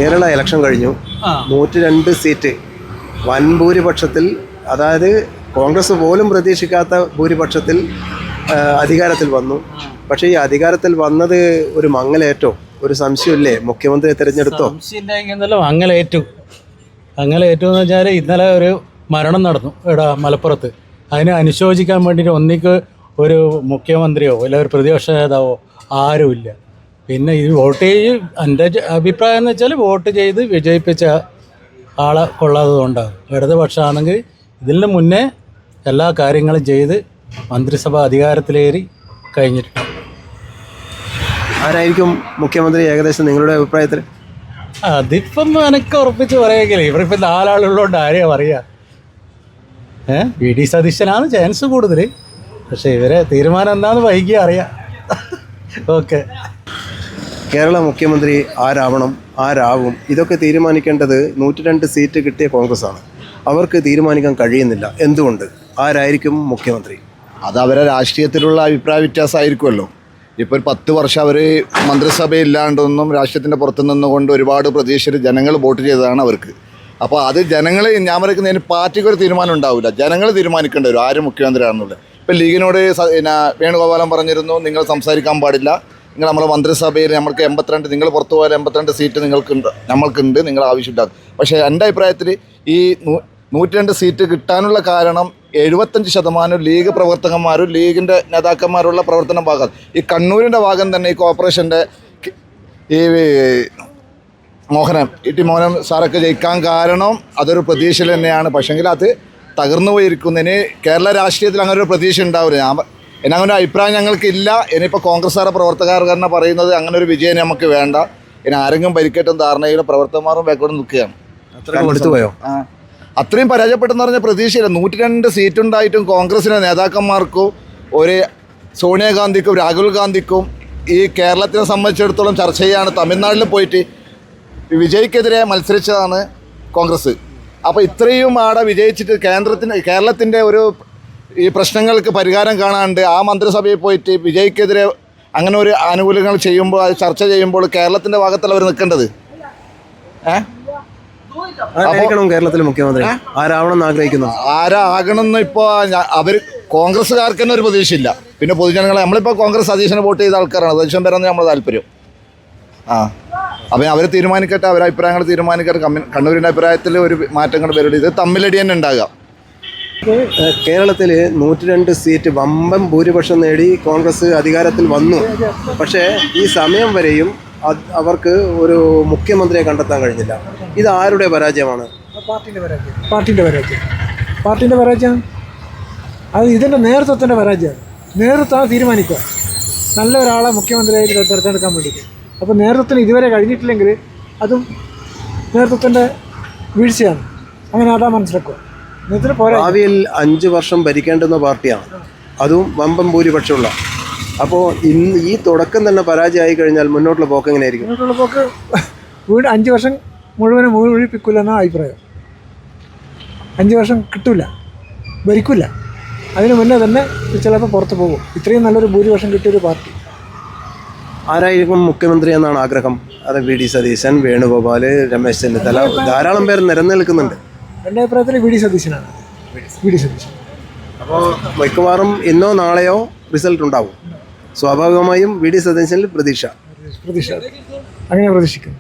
Kerala election കഴിഞ്ഞു. 102 seat വൻ ഭൂരിപക്ഷത്തിൽ, അതായത് കോൺഗ്രസ് പോലും പ്രതീക്ഷിക്കാത്ത ഭൂരിപക്ഷത്തിൽ അധികാരത്തിൽ വന്നു. പക്ഷേ ഈ അധികാരത്തിൽ വന്നത് ഒരു മങ്ങലേറ്റോ? ഒരു സംശയമില്ലേ? മുഖ്യമന്ത്രിയെ തിരഞ്ഞെടുത്തോ? മങ്ങലേറ്റു എന്ന് വെച്ചാൽ ഇന്നലെ ഒരു മരണം നടന്നു ഇവിടെ മലപ്പുറത്ത്. അതിനെ അനുശോചിക്കാൻ വേണ്ടിയിട്ട് ഒന്നിക്ക് ഒരു മുഖ്യമന്ത്രിയോ അല്ല ഒരു പ്രതിപക്ഷ നേതാവോ ആരുമില്ല. പിന്നെ ഇത് വോട്ട് ചെയ്ത് എൻ്റെ അഭിപ്രായം എന്ന് വെച്ചാൽ വോട്ട് ചെയ്ത് വിജയിപ്പിച്ച ആളെ കൊള്ളാത്തത് കൊണ്ടാണ്. ഇടതുപക്ഷമാണെങ്കിൽ ഇതിന് മുന്നേ എല്ലാ കാര്യങ്ങളും ചെയ്ത് മന്ത്രിസഭ അധികാരത്തിലേറി കഴിഞ്ഞിട്ടുണ്ട്. ആരായിരിക്കും മുഖ്യമന്ത്രി ഏകദേശം നിങ്ങളുടെ അഭിപ്രായത്തിൽ? അതിപ്പം എനിക്ക് ഉറപ്പിച്ച് പറയുമെങ്കിലേ ഇവരിപ്പം 4 ആളുള്ളതുകൊണ്ട് ആരെയാണ് പറയുക? VD സതീശനാണ് ചാൻസ് കൂടുതൽ. പക്ഷേ ഇവരെ തീരുമാനം എന്താണെന്ന് വൈകി അറിയാം. ഓക്കെ. കേരള മുഖ്യമന്ത്രി ആരാവണം, ആരാവും, ഇതൊക്കെ തീരുമാനിക്കേണ്ടത് 102 സീറ്റ് കിട്ടിയ കോൺഗ്രസ്സാണ്. അവർക്ക് തീരുമാനിക്കാൻ കഴിയുന്നില്ല. എന്തുകൊണ്ട്? ആരായിരിക്കും മുഖ്യമന്ത്രി? അത് അവരെ രാഷ്ട്രീയത്തിലുള്ള അഭിപ്രായ വ്യത്യാസമായിരിക്കുമല്ലോ. ഇപ്പോൾ ഒരു 10 വർഷം അവർ മന്ത്രിസഭയില്ലാണ്ടൊന്നും രാഷ്ട്രീയത്തിൻ്റെ പുറത്തു നിന്നുകൊണ്ട് ഒരുപാട് പ്രതീക്ഷിച്ച് ജനങ്ങൾ വോട്ട് ചെയ്തതാണ് അവർക്ക്. അപ്പോൾ അത് ജനങ്ങൾ, ഞാൻ പറയുന്നതിന് പാർട്ടിക്ക് ഒരു തീരുമാനം ഉണ്ടാവില്ല, ജനങ്ങൾ തീരുമാനിക്കേണ്ടി വരും ആര് മുഖ്യമന്ത്രിയാണെന്നുള്ളത്. ഇപ്പോൾ ലീഗിനോട് വേണുഗോപാലൻ പറഞ്ഞിരുന്നു, നിങ്ങൾ സംസാരിക്കാൻ പാടില്ല, നിങ്ങൾ നമ്മുടെ മന്ത്രിസഭയിൽ നമ്മൾക്ക് 82, നിങ്ങൾ പുറത്തു പോയാൽ 82 സീറ്റ് നമ്മൾക്കുണ്ട്, നിങ്ങൾ ആവശ്യമില്ല. പക്ഷേ എൻ്റെ അഭിപ്രായത്തിൽ ഈ 102 സീറ്റ് കിട്ടാനുള്ള കാരണം 75% ലീഗ് പ്രവർത്തകന്മാരും ലീഗിൻ്റെ നേതാക്കന്മാരുള്ള പ്രവർത്തന ഭാഗം, ഈ കണ്ണൂരിൻ്റെ ഭാഗം തന്നെ ഈ കോർപ്പറേഷൻ്റെ ഈ ടി മോഹനൻ സാറൊക്കെ ജയിക്കാൻ കാരണം അതൊരു പ്രതീക്ഷയിൽ തന്നെയാണ്. പക്ഷെങ്കിൽ അത് തകർന്നു പോയിരിക്കുന്നതിന് കേരള രാഷ്ട്രീയത്തിൽ അങ്ങനെ ഒരു പ്രതീക്ഷ ഉണ്ടാവില്ല. അങ്ങനെ ഒരു അഭിപ്രായം ഞങ്ങൾക്കില്ല. ഇനിയിപ്പോൾ കോൺഗ്രസ്സുകാരുടെ പ്രവർത്തകർ തന്നെ പറയുന്നത് അങ്ങനെ ഒരു വിജയം നമുക്ക് വേണ്ട, ഇനി ആരെങ്കിലും ഭരിക്കട്ടും ധാരണയിലും പ്രവർത്തകന്മാരും ബാക്കോട്ട് നിൽക്കുകയാണ്. അത്രയും പരാജയപ്പെട്ടെന്ന് പറഞ്ഞ പ്രതീക്ഷയില്ല. 102 സീറ്റ് ഉണ്ടായിട്ടും കോൺഗ്രസിൻ്റെ നേതാക്കന്മാർക്കും ഒരു സോണിയാഗാന്ധിക്കും രാഹുൽ ഗാന്ധിക്കും ഈ കേരളത്തിനെ സംബന്ധിച്ചിടത്തോളം ചർച്ച ചെയ്യാണ്. തമിഴ്നാട്ടിൽ പോയിട്ട് വിജയ്ക്കെതിരെ മത്സരിച്ചതാണ് കോൺഗ്രസ്. അപ്പോൾ ഇത്രയും ആടെ വിജയിച്ചിട്ട് കേരളത്തിൻ്റെ ഒരു ഈ പ്രശ്നങ്ങൾക്ക് പരിഹാരം കാണാണ്ട് ആ മന്ത്രിസഭയിൽ പോയിട്ട് വിജയ്ക്കെതിരെ അങ്ങനെ ഒരു ആനുകൂല്യങ്ങൾ ചെയ്യുമ്പോൾ, അത് ചർച്ച ചെയ്യുമ്പോൾ കേരളത്തിൻ്റെ ഭാഗത്തല്ല അവർ നിൽക്കേണ്ടത്. കേരളത്തിലെ മുഖ്യമന്ത്രി ആരാവണമെന്ന് ആഗ്രഹിക്കുന്നു? ആരാകണമെന്ന് ഇപ്പോൾ അവർ കോൺഗ്രസ്സുകാർക്ക് തന്നെ ഒരു പ്രതീക്ഷയില്ല. പിന്നെ പൊതുജനങ്ങളെ, നമ്മളിപ്പോൾ കോൺഗ്രസ് സതീശനെ വോട്ട് ചെയ്ത ആൾക്കാരാണ്, സതീശൻ പേരാണ് നമ്മുടെ താല്പര്യം. അപ്പം അവർ തീരുമാനിക്കട്ടെ, അവരുടെ അഭിപ്രായങ്ങൾ തീരുമാനിക്കട്ടെ. കണ്ണൂരിൻ്റെ അഭിപ്രായത്തിൽ ഒരു മാറ്റങ്ങൾ വരും. ഇത് തമ്മിലടി തന്നെ ഉണ്ടാകുക. കേരളത്തിൽ 102 സീറ്റ് വമ്പൻ ഭൂരിപക്ഷം നേടി കോൺഗ്രസ് അധികാരത്തിൽ വന്നു. പക്ഷേ ഈ സമയം വരെയും അവർക്ക് ഒരു മുഖ്യമന്ത്രിയെ കണ്ടെത്താൻ കഴിഞ്ഞില്ല. ഇത് ആരുടെ പരാജയമാണ്? പാർട്ടിൻ്റെ പരാജയം. അത് ഇതിൻ്റെ നേതൃത്വത്തിൻ്റെ പരാജയമാണ്. നേതൃത്വം തീരുമാനിക്കുക നല്ല ഒരാളെ മുഖ്യമന്ത്രിയായിട്ട് തിരഞ്ഞെടുക്കാൻ വേണ്ടിയിട്ട്. അപ്പോൾ നേതൃത്വത്തിന് ഇതുവരെ കഴിഞ്ഞിട്ടില്ലെങ്കിൽ അതും നേതൃത്വത്തിൻ്റെ വീഴ്ചയാണ്. അങ്ങനെ അതാ മനസ്സിലാക്കുക. ഭാവിയിൽ 5 വർഷം ഭരിക്കേണ്ടുന്ന പാർട്ടിയാണ്, അതും വമ്പൻ ഭൂരിപക്ഷമുള്ള. അപ്പോൾ ഇന്ന് ഈ തുടക്കം തന്നെ പരാജയമായി കഴിഞ്ഞാൽ മുന്നോട്ടുള്ള പോക്ക് എങ്ങനെയായിരിക്കും? മുന്നോട്ടുള്ള പോക്ക് വീണ്ടും 5 വർഷം മുഴുവനും മുഴുവിപ്പിക്കില്ല എന്നാണ് അഭിപ്രായം. 5 വർഷം കിട്ടില്ല, ഭരിക്കില്ല. അതിന് മുന്നേ തന്നെ ചിലപ്പോൾ പുറത്ത് പോകും. ഇത്രയും നല്ലൊരു ഭൂരിപക്ഷം കിട്ടിയൊരു പാർട്ടി. ആരായിരിക്കും മുഖ്യമന്ത്രി എന്നാണ് ആഗ്രഹം? അത് VD സതീശൻ, വേണുഗോപാൽ, രമേശ് ചെന്നിത്തല, ധാരാളം പേർ നിരനിൽക്കുന്നുണ്ട്. എൻ്റെ അഭിപ്രായത്തിൽ VD സതീശനാണ്. അപ്പോൾ മിക്കവാറും ഇന്നോ നാളെയോ റിസൾട്ട് ഉണ്ടാവും. സ്വാഭാവികമായും VD സതീശനിൽ പ്രതീക്ഷ അങ്ങനെ പ്രതീക്ഷിക്കുന്നു.